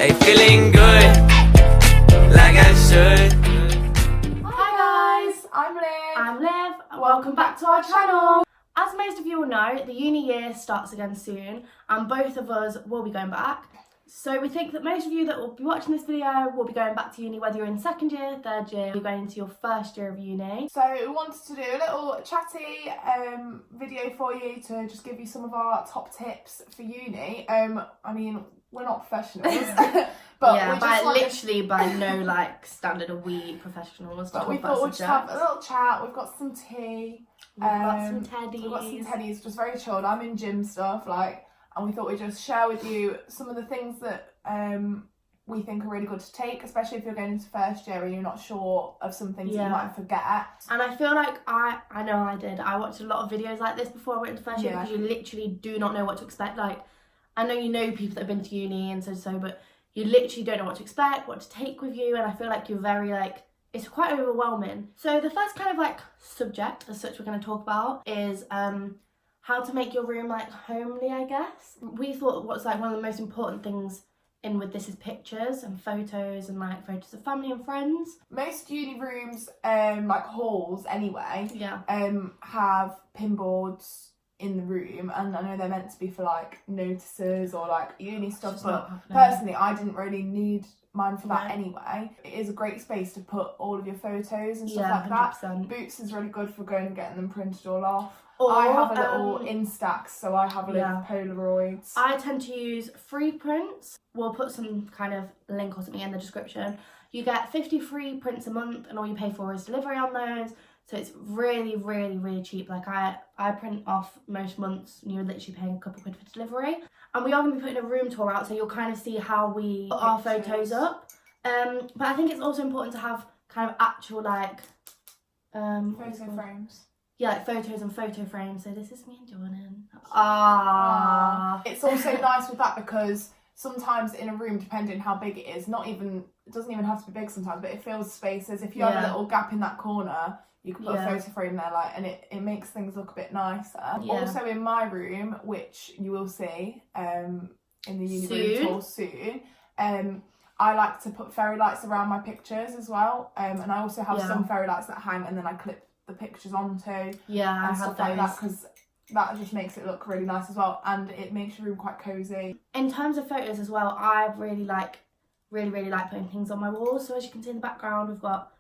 like feeling good, like I should. Hi guys, I'm Liv. I'm Liv. Welcome back to our channel. As most of you will know, the uni year starts again soon and both of us will be going back. So we think that most of you that will be watching this video will be going back to uni, whether you're in second year, third year, you're going into your first year of uni. So we wanted to do a little chatty video for you to just give you some of our top tips for uni. I mean, we're not professionals, but yeah, we just literally by no like standard are we professionals. But we thought we'd just have a little chat. We've got some tea. We've got some teddies. We've got some teddies, just very chilled. I'm in gym stuff, and we thought we'd just share with you some of the things that we think are really good to take, especially if you're going into first year and you're not sure of some things that you might forget. And I feel like I know I did. I watched a lot of videos like this before I went into first year because you literally do not know what to expect. Like, I know you know people that have been to uni and so, but you literally don't know what to expect, what to take with you, and I feel like you're very it's quite overwhelming. So the first kind of subject as such we're going to talk about is how to make your room homely, I guess. We thought what's one of the most important things in with this is pictures and photos and photos of family and friends. Most uni rooms, halls anyway, have pin boards in the room, and I know they're meant to be for notices or uni stuff, but personally I didn't really need mine for that anyway. It is a great space to put all of your photos and stuff like 100%. That. Boots is really good for going and getting them printed all off. Or, I have a little Instax, so I have a little Polaroids. I tend to use free prints. We'll put some kind of link or something in the description. You get 50 free prints a month and all you pay for is delivery on those. So it's really, really, really cheap. I print off most months and you're literally paying a couple quid for delivery. And we are going to be putting a room tour out, so you'll kind of see how we put our photos up. But I think it's also important to have kind of actual photo frames. Yeah, photos and photo frames. So this is me and Jordan. It's also nice with that because sometimes in a room, depending on how big it is, it doesn't even have to be big sometimes, but it fills spaces. If you have a little gap in that corner, you can put a photo frame there, and it makes things look a bit nicer. Yeah. Also in my room, which you will see in the uni room tour soon, I like to put fairy lights around my pictures as well, and I also have some fairy lights that hang and then I clip the pictures onto and stuff like that, because that just makes it look really nice as well, and it makes your room quite cozy. In terms of photos as well, I really like putting things on my walls. So as you can see in the background, we've got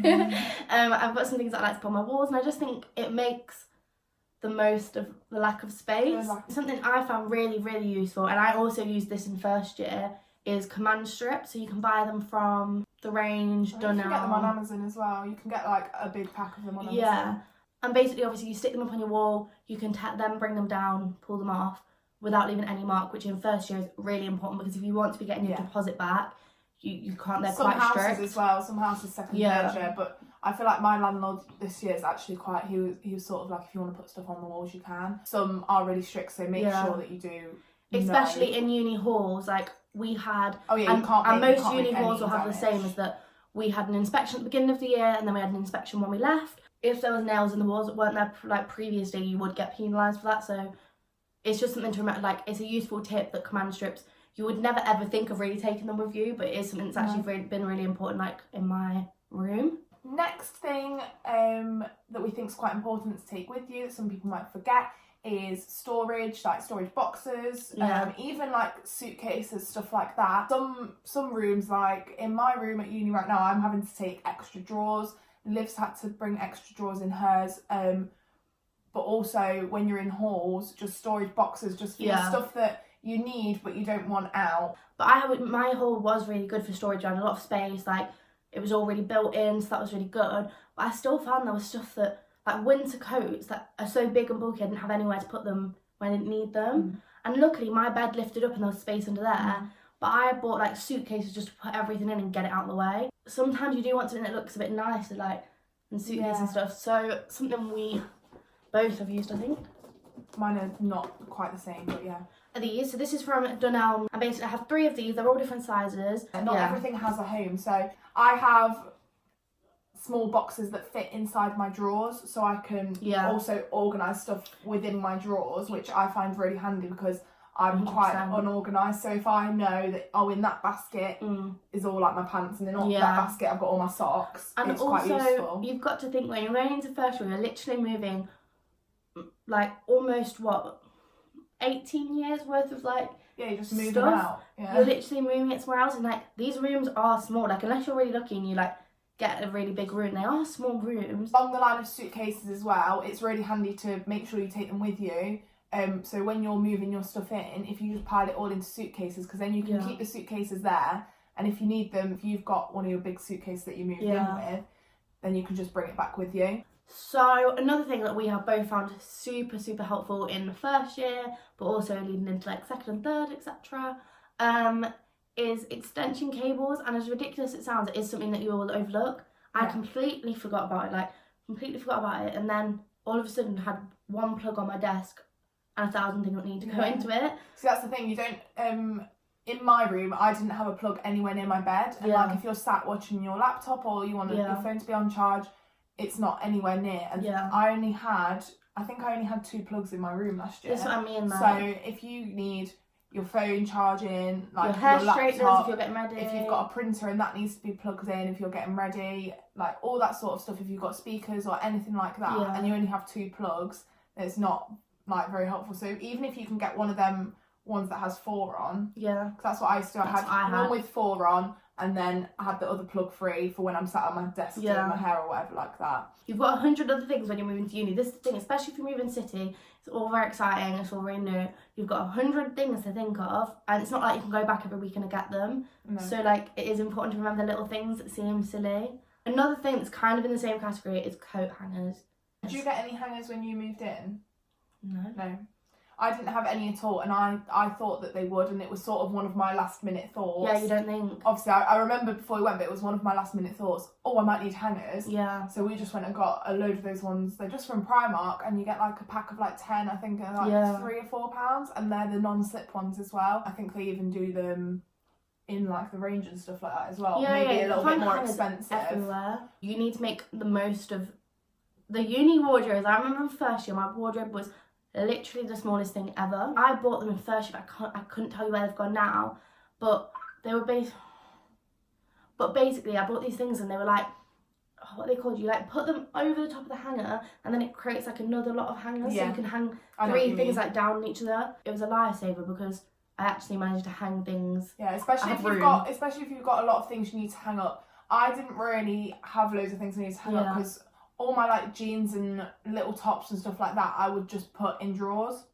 I've got some things that I like to put on my walls, and I just think it makes the most of the lack of space. Something I found really, really useful, and I also used this in first year, is command strips. So you can buy them from The Range, Dunelm. You can get them on Amazon as well. You can get a big pack of them on Amazon. Yeah, and basically obviously you stick them up on your wall, you can then bring them down, pull them off without leaving any mark, which in first year is really important, because if you want to be getting your deposit back, you can't. They're quite strict. Some houses as well. Some houses second third year, but I feel like my landlord this year is actually quite. He was sort of if you want to put stuff on the walls, you can. Some are really strict, so make sure that you do. Especially in uni halls, we had. Oh yeah, you can't. And most uni halls will have the same, as that we had an inspection at the beginning of the year, and then we had an inspection when we left. If there was nails in the walls that weren't there previously, you would get penalised for that. So it's just something to remember. It's a useful tip that command strips. You would never ever think of really taking them with you, but it is something that's actually been really important, in my room. Next thing that we think is quite important to take with you, that some people might forget, is storage, storage boxes, even suitcases, stuff like that. Some rooms, in my room at uni right now, I'm having to take extra drawers. Liv's had to bring extra drawers in hers. But also when you're in halls, just storage boxes, just for your stuff that you need but you don't want out. But my hall was really good for storage. I had a lot of space, it was already built in, so that was really good. But I still found there was stuff that, winter coats that are so big and bulky, I didn't have anywhere to put them when I didn't need them. And luckily my bed lifted up and there was space under there. But I bought suitcases just to put everything in and get it out of the way. Sometimes you do want something that looks a bit nicer, and suitcases and stuff. So something we both have used, I think. Mine are not quite the same, but yeah. Are these? So this is from Dunelm. And basically I have 3 of these. They're all different sizes. Not everything has a home. So I have small boxes that fit inside my drawers, so I can also organise stuff within my drawers, which I find really handy because I'm 100%. quite unorganised. So if I know that, in that basket is all like my pants, and in that basket I've got all my socks, and it's also, quite useful. You've got to think, when you're going into first year, you're literally moving like almost 18 years worth of like you're just moving stuff. out. Yeah. You're literally moving it somewhere else, and like these rooms are small. Like unless you're really lucky and you like get a really big room, they are small rooms. Along the line of suitcases as well, it's really handy to make sure you take them with you. So when you're moving your stuff in, if you just pile it all into suitcases, because then you can keep the suitcases there, and if you need them, if you've got one of your big suitcases that you moved in with, then you can just bring it back with you. So another thing that we have both found super, super helpful in the first year, but also leading into like second and third, etc., is extension cables. And as ridiculous as it sounds, it is something that you all overlook. I completely forgot about it, and then all of a sudden had one plug on my desk and 1,000 things that need to go into it. So that's the thing, you don't in my room I didn't have a plug anywhere near my bed, and like if you're sat watching your laptop or you want your phone to be on charge, it's not anywhere near. And I only had 2 plugs in my room last year. That's what I mean, man. So if you need your phone charging, like your hair your straighteners laptop, if you're getting ready, if you've got a printer and that needs to be plugged in if you're getting ready, like all that sort of stuff, if you've got speakers or anything like that, and you only have 2 plugs, it's not like very helpful. So even if you can get one of them ones that has 4 on, cause that's what I used to do. I had one with 4 on, and then I had the other plug free for when I'm sat at my desk doing my hair or whatever like that. You've got 100 other things when you're moving to uni. This is the thing, especially if you move in city, it's all very exciting, it's all very new. You've got 100 things to think of, and it's not like you can go back every week and get them. No. So like it is important to remember the little things that seem silly. Another thing that's kind of in the same category is coat hangers. Did you get any hangers when you moved in? No. I didn't have any at all, and I thought that they would, and it was sort of one of my last minute thoughts. Yeah, you don't think? Obviously, I remember before we went, but it was one of my last minute thoughts. Oh, I might need hangers. Yeah. So we just went and got a load of those ones. They're just from Primark, and you get like a pack of like 10, I think, and like £3 or £4, and they're the non-slip ones as well. I think they even do them in like the range and stuff like that as well. Yeah, maybe a little bit more expensive. Everywhere. You need to make the most of the uni wardrobes. I remember in first year, my wardrobe was literally the smallest thing ever. I bought them in first year, but I couldn't tell you where they've gone now. But they were basically I bought these things, and they were like, what are they called? You like put them over the top of the hanger, and then it creates like another lot of hangers, so you can hang 3 things like down on each other. It was a lifesaver because I actually managed to hang things. Yeah, especially if you've got a lot of things you need to hang up. I didn't really have loads of things I need to hang up, because all my like jeans and little tops and stuff like that I would just put in drawers.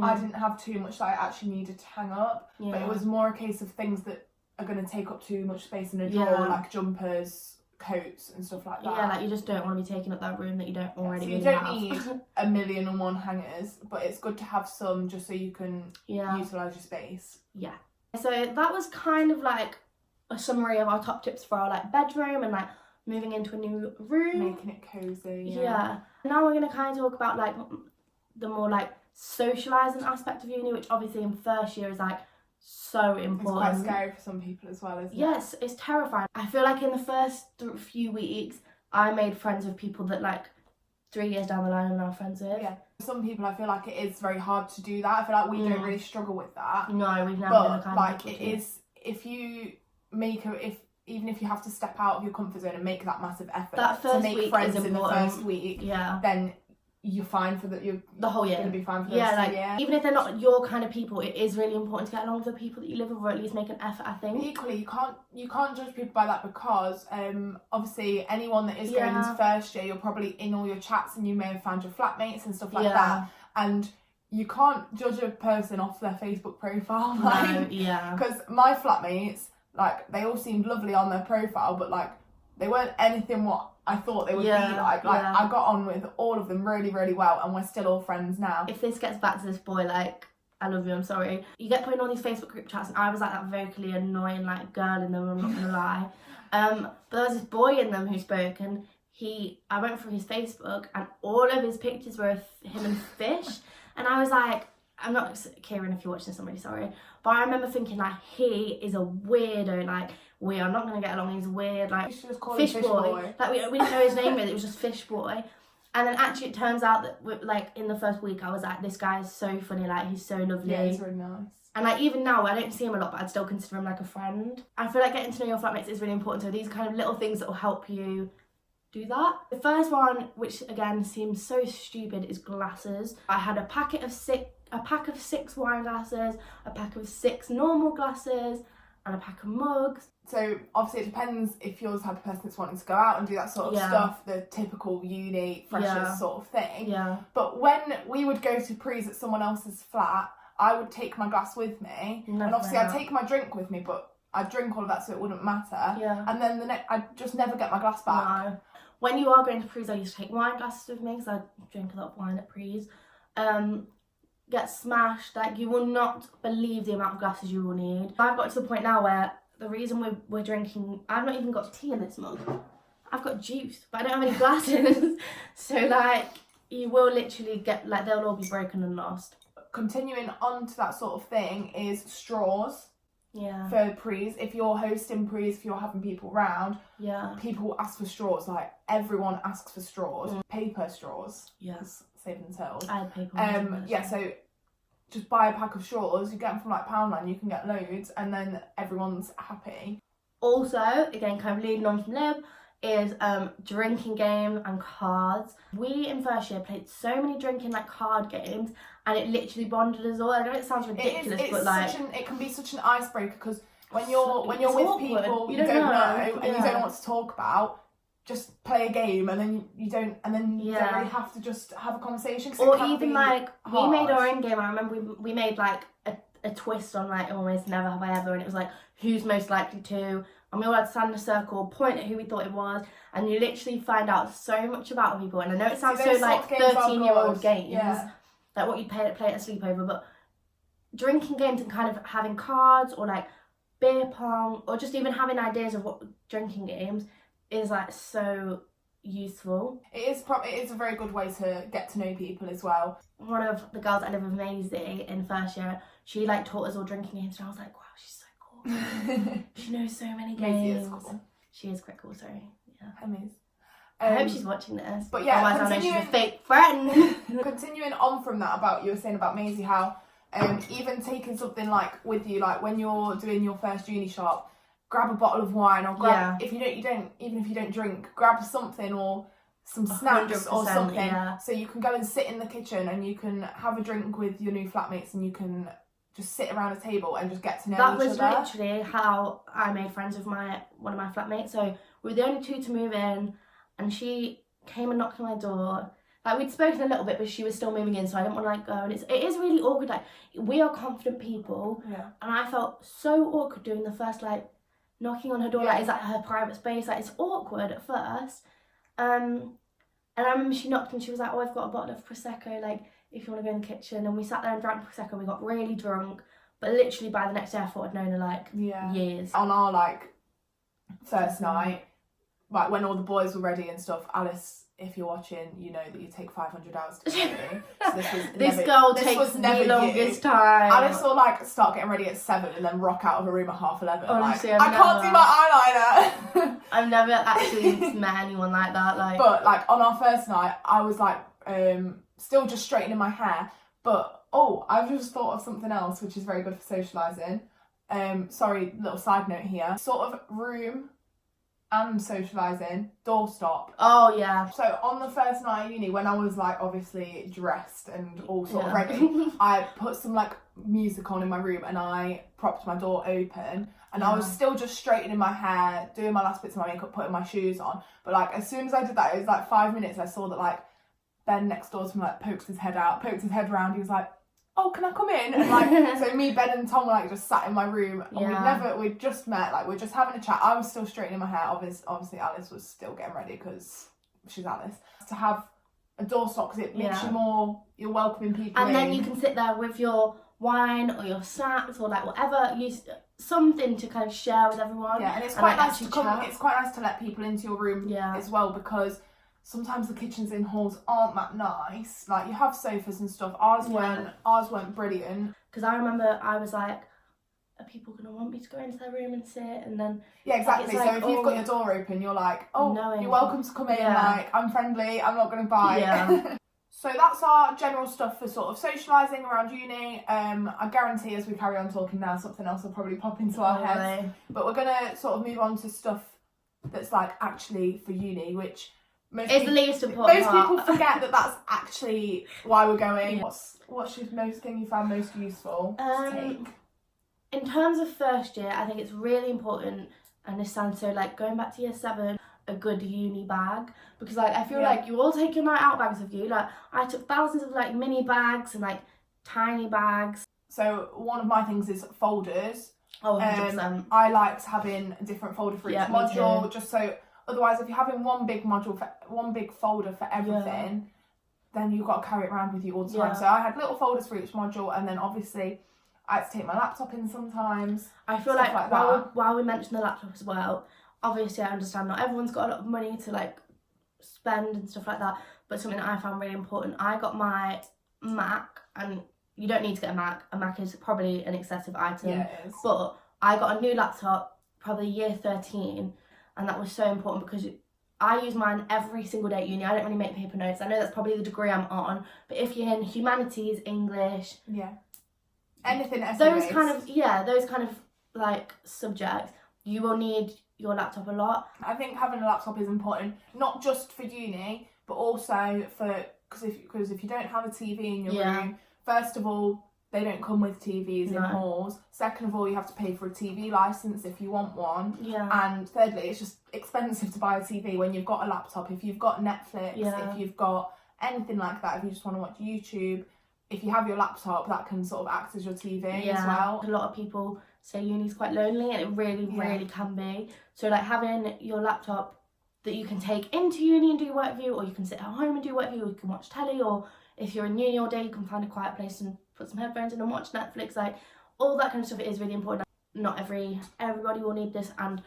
I didn't have too much that I actually needed to hang up, but it was more a case of things that are going to take up too much space in a drawer, like jumpers, coats and stuff like that. Yeah, like you just don't want to be taking up that room that you don't already so you really don't have. need 1,000,001 hangers, but it's good to have some just so you can utilise your space. Yeah. So that was kind of like a summary of our top tips for our like bedroom and like moving into a new room. Making it cosy. Yeah. Now we're going to kind of talk about like the more like socialising aspect of uni, which obviously in first year is like so important. It's quite scary for some people as well, isn't it? Yes, it's terrifying. I feel like in the first few weeks I made friends with people that like 3 years down the line I'm now friends with. Yeah. Some people I feel like it is very hard to do that. I feel like we don't really struggle with that. No, we've never been the kind like of people it is, if you make even if you have to step out of your comfort zone and make that massive effort to make friends in the first week, then you're fine for the whole year. Going to be fine for the rest of the year. Even if they're not your kind of people, it is really important to get along with the people that you live with, or at least make an effort, I think. Equally, you can't judge people by that, because obviously anyone that is going into first year, you're probably in all your chats and you may have found your flatmates and stuff like that, and you can't judge a person off their Facebook profile. Because my flatmates, like, they all seemed lovely on their profile, but like they weren't anything what I thought they would be like. I got on with all of them really, really well, and we're still all friends now. If this gets back to this boy, like, I love you, I'm sorry. You get put in all these Facebook group chats, and I was like that vocally annoying like girl in them, I'm not gonna lie. But there was this boy in them who spoke, and I went through his Facebook, and all of his pictures were of him and fish, and I was like, I'm not, Kieran, if you're watching this, I'm really sorry, but I remember thinking like, he is a weirdo, like, we are not going to get along, he's weird, like, fish boy. Like, we didn't know his name really, it was just fish boy. And then actually it turns out that like in the first week I was like, this guy is so funny, like he's so lovely. Yeah, he's really nice. And like even now I don't see him a lot, but I'd still consider him like a friend. I feel like getting to know your flatmates is really important. So these are kind of little things that will help you do that. The first one, which again seems so stupid, is glasses. I had a pack of 6 wine glasses, a pack of 6 normal glasses, and a pack of mugs. So obviously it depends if you're the type of person that's wanting to go out and do that sort of stuff, the typical uni freshers sort of thing. Yeah. But when we would go to prees at someone else's flat, I would take my glass with me, and obviously I'd take my drink with me, but I'd drink all of that so it wouldn't matter. Yeah. And then I'd just never get my glass back. No. When you are going to prees, I used to take wine glasses with me because I drink a lot of wine at prees. Get smashed, like you will not believe the amount of glasses you will need. I've got to the point now where the reason we're drinking, I've not even got tea in this mug. I've got juice, but I don't have any glasses. So like you will literally get, like they'll all be broken and lost. Continuing on to that sort of thing is straws. Yeah. For prees, if you're hosting prees, if you're having people round, people ask for straws. Like everyone asks for straws, paper straws. Yes. Save themselves. I had paper. So just buy a pack of straws. You get them from like Poundland. You can get loads, and then everyone's happy. Also, again, kind of leading on from Lib, is drinking games and cards. We in first year played so many drinking like card games, and it literally bonded us all. I know it sounds ridiculous, but like it can be such an icebreaker because when you're with awkward. people you don't know and you don't know what to talk about, just play a game and then you don't really have to just have a conversation. Or even like we made our own game. I remember we made like a twist on like almost never have I ever, and it was like who's most likely to. And we all had to stand in a circle, point at who we thought it was, and you literally find out so much about people. And I know it sounds so like 13-year-old games, like what you'd play at a sleepover, but drinking games and kind of having cards or like beer pong or just even having ideas of what drinking games is like so useful. It is a very good way to get to know people as well. One of the girls I live with, Maisie, in first year, she like taught us all drinking games, and I was like, wow, she's so cool. She knows so many games. Maisie is cool. She is quite cool, sorry. Yeah. Amazing. I hope she's watching this. But yeah, otherwise I know she's a fake friend. Continuing on from that, about you were saying about Maisie, how even taking something like with you, like when you're doing your first uni shop, grab a bottle of wine or grab if you don't drink, grab something or some snacks or something, so you can go and sit in the kitchen and you can have a drink with your new flatmates and you can just sit around a table and just get to know each other. That was literally how I made friends with one of my flatmates. So we were the only 2 to move in, and she came and knocked on my door. Like we'd spoken a little bit, but she was still moving in, so I didn't want to like go. And it is really awkward. Like we are confident people, and I felt so awkward doing the first like knocking on her door. Like is that her private space? Like it's awkward at first. And I remember she knocked and she was like, "Oh, I've got a bottle of prosecco. Like if you want to go in the kitchen." And we sat there and drank prosecco. We got really drunk, but literally by the next day, I thought I'd known her like years. On our like first night, like when all the boys were ready and stuff, Alice, if you're watching, you know that you take 500 hours to get ready. So this girl takes the longest time. Alice will like start getting ready at 7 and then rock out of her room at 11:30. Honestly, like, I can't do my eyeliner. I've never actually met anyone like that. Like, but like on our first night, I was like still just straightening my hair. But I've just thought of something else which is very good for socialising. Sorry, little side note here. Sort of room and socialising, doorstop. Oh yeah. So on the first night of uni, when I was like obviously dressed and all sort of ready, I put some like music on in my room and I propped my door open and I was still just straightening my hair, doing my last bits of my makeup, putting my shoes on. But like as soon as I did that, it was like 5 minutes, I saw that like Ben next door to me like poked his head round. He was like, "Oh, can I come in?" And like, so me, Ben and Tom were like just sat in my room and we'd just met, like we're just having a chat. I was still straightening my hair. Obviously Alice was still getting ready because she's Alice. To have a doorstop because it makes you more, you're welcoming people and then you can sit there with your wine or your snacks or like whatever, something to kind of share with everyone. Yeah, and it's quite nice it's quite nice to let people into your room as well, because sometimes the kitchens in halls aren't that nice. Like you have sofas and stuff. Ours weren't brilliant. Because I remember I was like, are people going to want me to go into their room and sit? And then yeah, exactly. like, so if you've got your door open, you're like, oh, you're welcome to come in. Like, I'm friendly. I'm not going to bite. Yeah. So that's our general stuff for sort of socialising around uni. I guarantee as we carry on talking now, something else will probably pop into our heads. But we're going to sort of move on to stuff that's like actually for uni, which it's the least important most part. people forget that that's actually why we're going. Yeah. What's your most thing you found most useful to take? In terms of first year, I think it's really important, and this sounds so like going back to year 7, a good uni bag, because like I feel like you all take your night out bags with you. Like I took thousands of like mini bags and like tiny bags. So one of my things is folders. Oh, 100%. I liked having a different folder for each module, just so otherwise if you're having one big folder for everything, then you've got to carry it around with you all the time. So I had little folders for each module, and then obviously I had to take my laptop in sometimes. I feel like while we mentioned the laptop as well, obviously I understand not everyone's got a lot of money to like spend and stuff like that, but something that I found really important, I got my Mac, and you don't need to get a Mac. A Mac is probably an excessive item. Yeah, it is. But I got a new laptop probably year 13, and that was so important because I use mine every single day at uni. I don't really make paper notes. I know that's probably the degree I'm on, but if you're in humanities, English, anything those kind of like subjects, you will need your laptop a lot. I think having a laptop is important, not just for uni, but also for because if you don't have a TV in your room, first of all, they don't come with TVs in halls. Second of all, you have to pay for a TV licence if you want one. And thirdly, it's just expensive to buy a TV when you've got a laptop. If you've got Netflix, if you've got anything like that, if you just want to watch YouTube, if you have your laptop, that can sort of act as your TV as well. A lot of people say uni's quite lonely, and it really, really can be. So like having your laptop that you can take into uni and do work with you, or you can sit at home and do work with you, or you can watch telly, or if you're in uni all day, you can find a quiet place and put some headphones in and watch Netflix. Like all that kind of stuff is really important. Not everybody will need this, and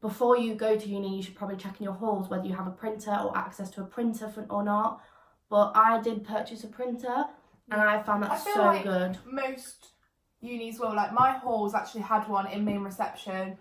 before you go to uni, you should probably check in your halls whether you have a printer or access to a printer or not. But I did purchase a printer, and I found that so like good. Most unis will. Like my halls actually had one in main reception.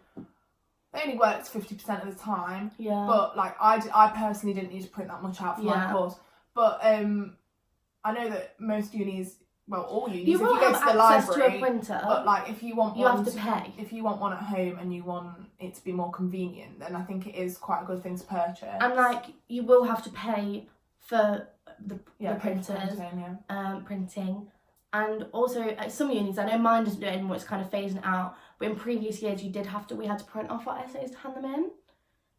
They only worked 50% of the time. But like I personally didn't need to print that much out for my course. But I know that most unis, well, all unis, if you go to the library, to a printer, but like if you want one, you have to pay. If you want one at home and you want it to be more convenient, then I think it is quite a good thing to purchase. And like you will have to pay for the printers, printing. And also at some unis, I know mine doesn't do it anymore, it's kind of phasing out, but in previous years we had to print off our essays to hand them in.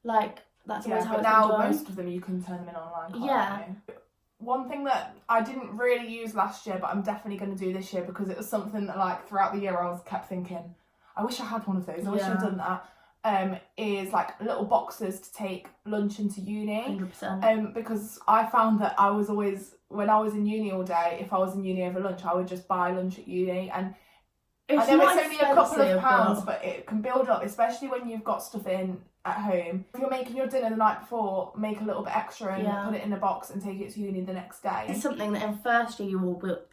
Like that's always how it's now been done. Most of them you can turn them in online, can't you? One thing that I didn't really use last year, but I'm definitely going to do this year because it was something that like throughout the year I kept thinking, I wish I had one of those, I wish I'd done that, is like little boxes to take lunch into uni. 100%. Because I found that I was always, when I was in uni all day, if I was in uni over lunch, I would just buy lunch at uni, and I know it's only a couple of pounds, but it can build up, especially when you've got stuff in at home. If you're making your dinner the night before, make a little bit extra and put it in a box and take it to uni the next day. It's something that in first year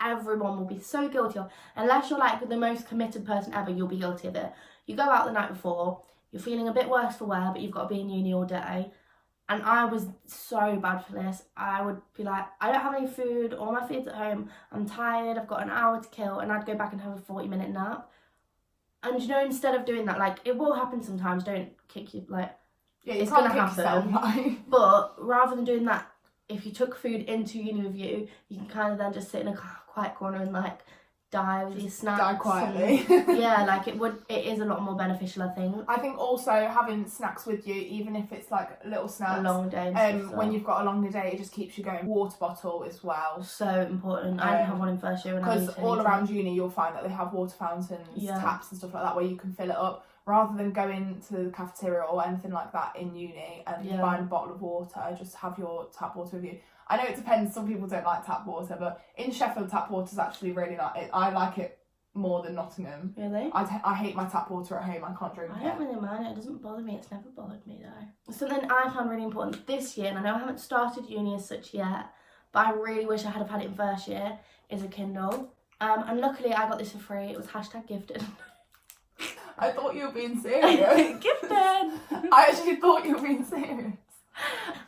everyone will be so guilty of. Unless you're like the most committed person ever, you'll be guilty of it. You go out the night before, you're feeling a bit worse for wear, but you've got to be in uni all day. And I was so bad for this. I would be like, I don't have any food, all my food's at home, I'm tired, I've got an hour to kill, and I'd go back and have a 40-minute nap. And you know, instead of doing that, like, it will happen sometimes, don't kick you, like, it's going to happen. But rather than doing that, if you took food into uni with you, you can kind of then just sit in a quiet corner and, like, die with your snacks. Die quietly. Like, it is a lot more beneficial, I think. I think also having snacks with you, even if it's like little snacks. A long day. When you've got a longer day, it just keeps you going. Water bottle as well. So important. I didn't have one in first year. Because all around uni, you'll find that they have water fountains, taps and stuff like that, where you can fill it up. Rather than going to the cafeteria or anything like that in uni and buying a bottle of water, just have your tap water with you. I know it depends, some people don't like tap water, but in Sheffield, tap water's actually really like it. I like it more than Nottingham. Really? I hate my tap water at home, I can't drink it. I don't really mind it, it doesn't bother me, it's never bothered me though. Something I found really important this year, and I know I haven't started uni as such yet, but I really wish I had had it in first year, is a Kindle. And luckily I got this for free, it was #gifted. I thought you were being serious. Gifted. I actually thought you were being serious.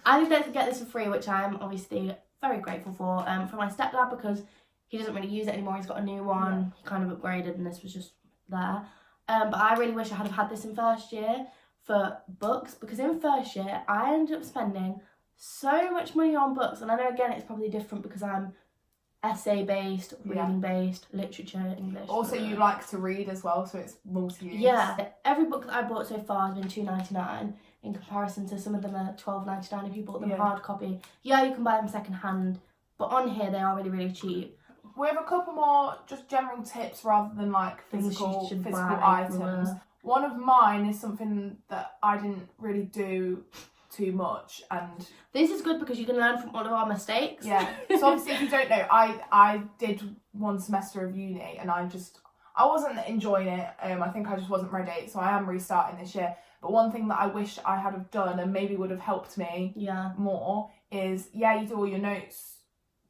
I was able to get this for free, which I'm obviously very grateful for my stepdad, because he doesn't really use it anymore. He's got a new one. Yeah. He kind of upgraded, and this was just there. But I really wish I had have had this in first year for books, because in first year I ended up spending so much money on books. And I know, again, it's probably different because I'm essay based, reading based, literature, English. Also, you like to read as well, so it's multi-use. Yeah, every book that I bought so far has been $2.99 in comparison to some of them are $12.99 if you bought them hard copy. Yeah, you can buy them second hand, but on here they are really, really cheap. We have a couple more just general tips rather than like physical items. One of mine is something that I didn't really do too much, and this is good because you can learn from all of our mistakes. Yeah. So obviously, if you don't know, I did one semester of uni, and I wasn't enjoying it. I think I just wasn't ready. So I am restarting this year. But one thing that I wish I had have done and maybe would have helped me more is you do all your notes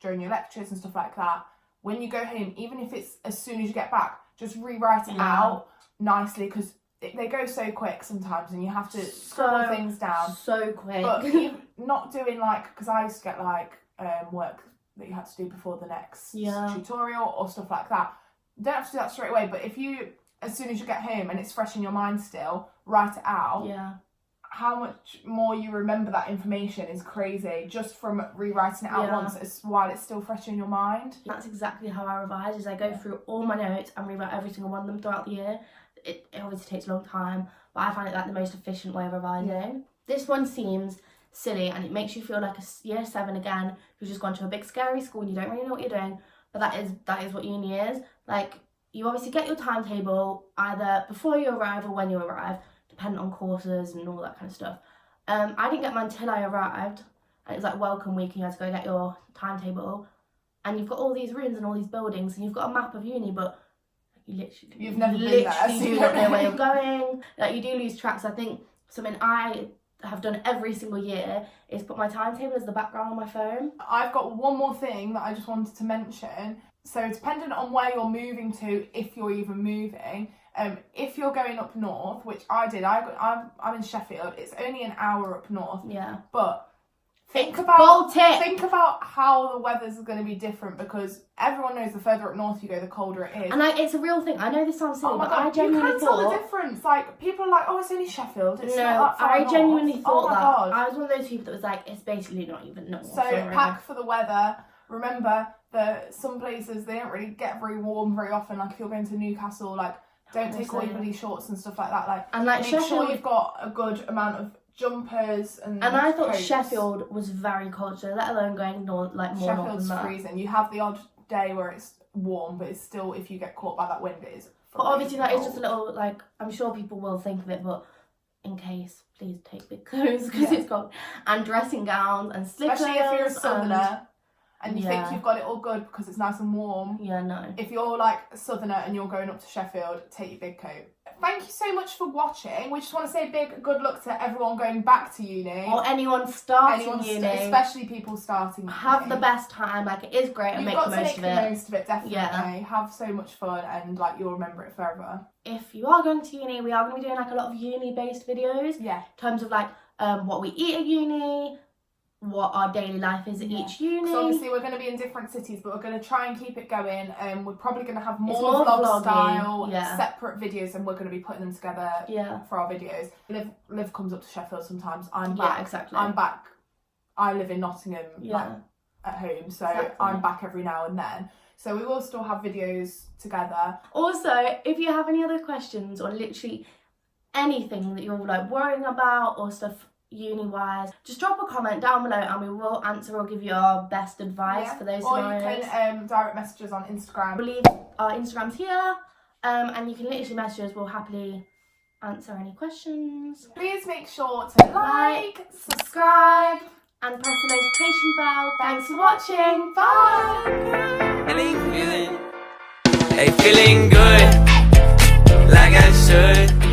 during your lectures and stuff like that. When you go home, even if it's as soon as you get back, just rewrite it out nicely, because they go so quick sometimes, and you have to scribble things down so quick. But even not doing because I used to get work that you had to do before the next tutorial or stuff like that. You don't have to do that straight away, but if you, as soon as you get home and it's fresh in your mind still, write it out. Yeah. How much more you remember that information is crazy, just from rewriting it out once while it's still fresh in your mind. That's exactly how I revise, is I go through all my notes and rewrite every single one of them throughout the year. It obviously takes a long time, but I find it the most efficient way of revising. Yeah. This one seems silly, and it makes you feel like a year 7 again, who's just gone to a big scary school and you don't really know what you're doing. But that is what uni is. You obviously get your timetable either before you arrive or when you arrive, depending on courses and all that kind of stuff. I didn't get mine till I arrived, and it was welcome week, and you had to go get your timetable. And you've got all these rooms and all these buildings, and you've got a map of uni, but you've never been there, so you don't know where you're going. You do lose tracks. I think something I have done every single year is put my timetable as the background on my phone. I've got one more thing that I just wanted to mention. So depending on where you're moving to, if you're even moving, if you're going up north, which I did, I'm in Sheffield. It's only an hour up north. Yeah. But think about how the weather's going to be different, because everyone knows the further up north you go, the colder it is. And it's a real thing. I know this sounds silly, but God, I genuinely tell the difference. People are like, oh, it's only Sheffield. It's not that far I genuinely north. thought that. God. I was one of those people that was it's basically not even north. So pack for the weather. Remember that some places they don't really get very warm very often. If you're going to Newcastle, don't take all your bloody shorts and stuff like that. Make sure you've got a good amount of jumpers and I thought coats. Sheffield was very cold, so let alone going north, more north than that. Sheffield's freezing. You have the odd day where it's warm, but it's still, if you get caught by that wind, it is. But obviously that is just a little, I'm sure people will think of it, but in case, please take big clothes, because it's cold. And dressing gowns and slippers. Especially if you're a southerner and you think you've got it all good because it's nice and warm. Yeah, no. If you're a southerner and you're going up to Sheffield, take your big coat. Thank you so much for watching. We just want to say a big good luck to everyone going back to uni. Or anyone starting uni. Especially people starting uni. Have the best time. It is great, and make the most of it. You've got to make the most of it, definitely. Yeah. Have so much fun, and you'll remember it forever. If you are going to uni, we are going to be doing a lot of uni-based videos. Yeah. In terms of what we eat at uni, what our daily life is at each uni. So obviously we're going to be in different cities, but we're going to try and keep it going. We're probably going to have more vlog style, separate videos, and we're going to be putting them together for our videos. Liv comes up to Sheffield sometimes. I'm back. Yeah, exactly. I'm back. I live in Nottingham at home, so I'm back every now and then. So we will still have videos together. Also, if you have any other questions or literally anything that you're worrying about or stuff uni-wise, just drop a comment down below and we will answer or give you our best advice for those scenarios. Or you can direct message us on Instagram. We'll leave our Instagrams here, and you can literally message us. We'll happily answer any questions. Please make sure to like, subscribe, and press the notification bell. Thanks for watching. Bye! Feeling good, like I should.